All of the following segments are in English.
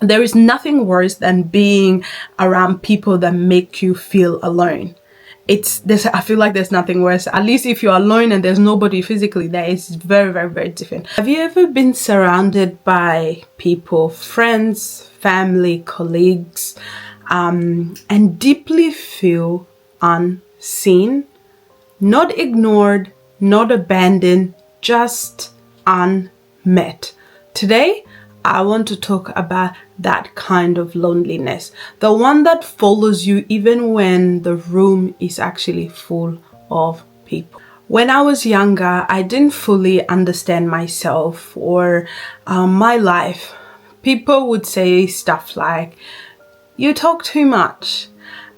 There is nothing worse than being around people that make you feel alone. I feel like there's nothing worse. At least if you're alone and there's nobody physically there, it's very, very, very different. Have you ever been surrounded by people, friends, family, colleagues, and deeply feel unseen, not ignored, not abandoned, just unmet? Today, I want to talk about that kind of loneliness, the one that follows you even when the room is actually full of people. When I was younger, I didn't fully understand myself or my life. People would say stuff like, "You talk too much,"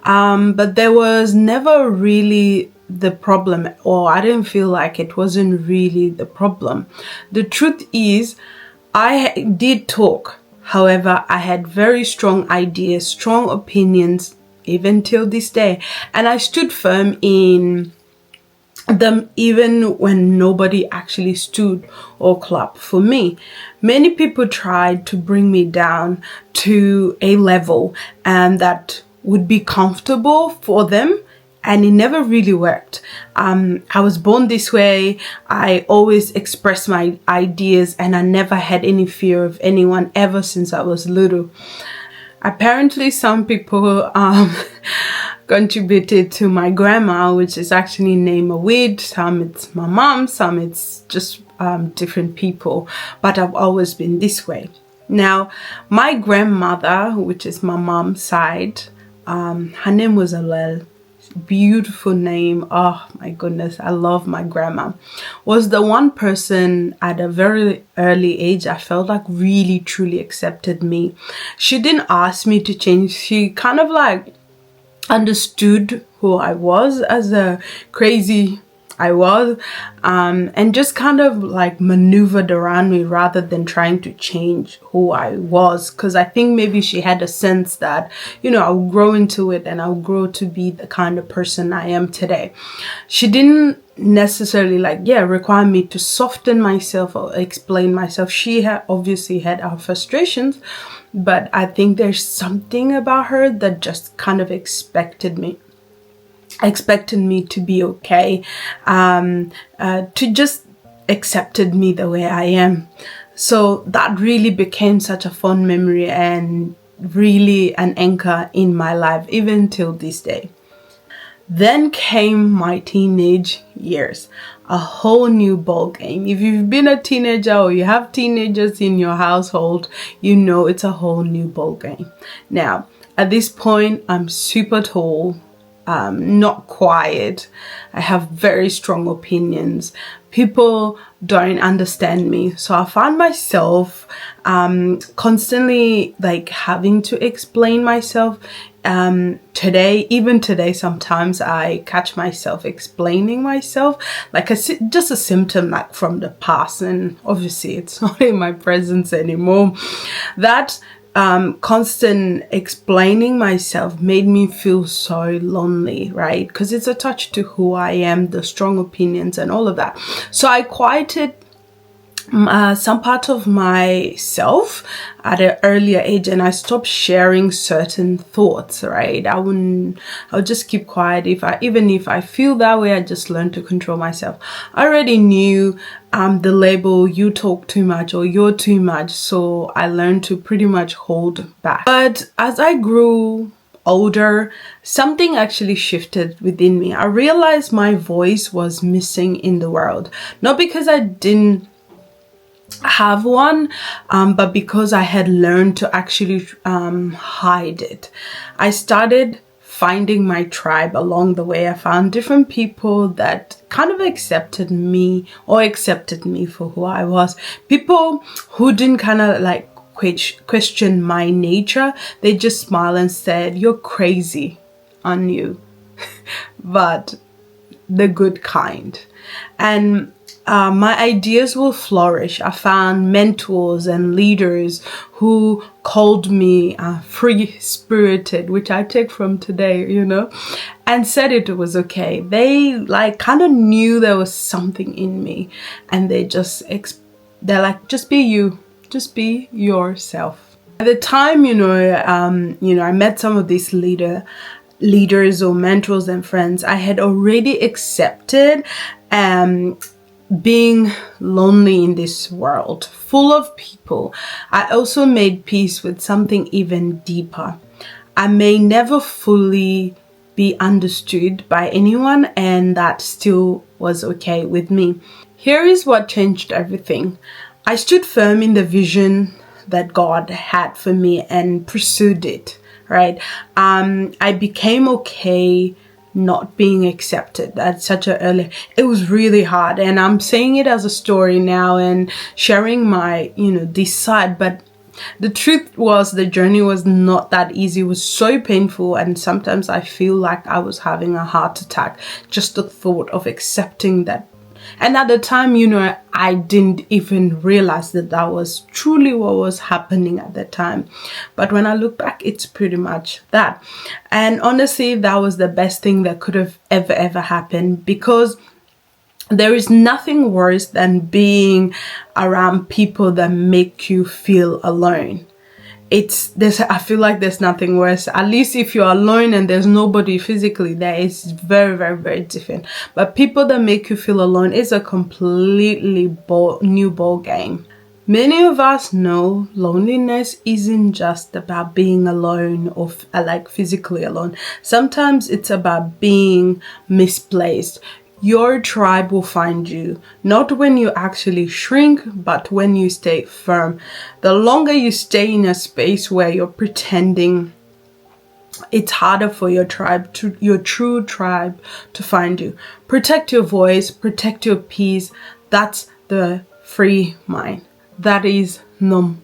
but there was never really the problem, or I didn't feel like it wasn't really the problem. The truth is, I did talk. However, I had very strong ideas, strong opinions, even till this day. And I stood firm in them even when nobody actually stood or clapped for me. Many people tried to bring me down to a level that would be comfortable for them, and it never really worked. I was born this way. I always expressed my ideas, and I never had any fear of anyone ever since I was little. Apparently, some people contributed to my grandma, which is actually named Awit. Some it's my mom, some it's just different people. But I've always been this way. Now, my grandmother, which is my mom's side, her name was Alel. Beautiful name. Oh my goodness, I love my grandma. Was the one person at a very early age I felt like really truly accepted me. She didn't ask me to change. She kind of like understood who I was as a crazy I was, and just kind of like maneuvered around me rather than trying to change who I was. Because I think maybe she had a sense that, I'll grow into it and I'll grow to be the kind of person I am today. She didn't necessarily require me to soften myself or explain myself. She had obviously had her frustrations, but I think there's something about her that just kind of expected me to be okay, to just accepted me the way I am. So that really became such a fond memory and really an anchor in my life, even till this day. Then came my teenage years, a whole new ball game. If you've been a teenager or you have teenagers in your household, it's a whole new ball game. Now, at this point, I'm super tall. Not quiet. I have very strong opinions. People don't understand me. So I found myself constantly having to explain myself. Even today, sometimes I catch myself explaining myself just a symptom from the past, and obviously it's not in my presence anymore. That constant explaining myself made me feel so lonely, right? Because it's attached to who I am, the strong opinions and all of that. So I quieted some part of myself at an earlier age, and I stopped sharing certain thoughts, right? I'll just keep quiet. Even if I feel that way, I just learned to control myself. I already knew the label, "you talk too much" or "you're too much," so I learned to pretty much hold back. But as I grew older, something actually shifted within me. I realized my voice was missing in the world, not because I didn't have one, but because I had learned to actually hide it. I started finding my tribe along the way. I found different people that kind of accepted me for who I was. People who didn't kind of question my nature. They just smiled and said, "You're crazy," on you, but the good kind. And my ideas will flourish. I found mentors and leaders who called me free-spirited, which I take from today, and said it was okay. They kind of knew there was something in me, and they're like, "Just be you, just be yourself." At the time, I met some of these leaders or mentors and friends. I had already accepted being lonely in this world full of people. I also made peace with something even deeper. I may never fully be understood by anyone, and that still was okay with me. Here is what changed everything. I stood firm in the vision that God had for me and pursued it, right? I became okay not being accepted at such an early. It was really hard, and I'm saying it as a story now and sharing my this side, but the truth was the journey was not that easy. It was so painful, and sometimes I feel like I was having a heart attack just the thought of accepting that. And at the time, I didn't even realize that that was truly what was happening at the time. But when I look back, it's pretty much that. And honestly, that was the best thing that could have ever happened, because there is nothing worse than being around people that make you feel alone. I feel like there's nothing worse. At least if you're alone and there's nobody physically there, it's very different. But people that make you feel alone is a completely new ball game. Many of us know loneliness isn't just about being alone or like physically alone. Sometimes it's about being misplaced. Your tribe will find you, not when you actually shrink, but when you stay firm. The longer you stay in a space where you're pretending, it's harder for your true tribe to find you. Protect your voice, protect your peace. That's the free mind. That is Nhom.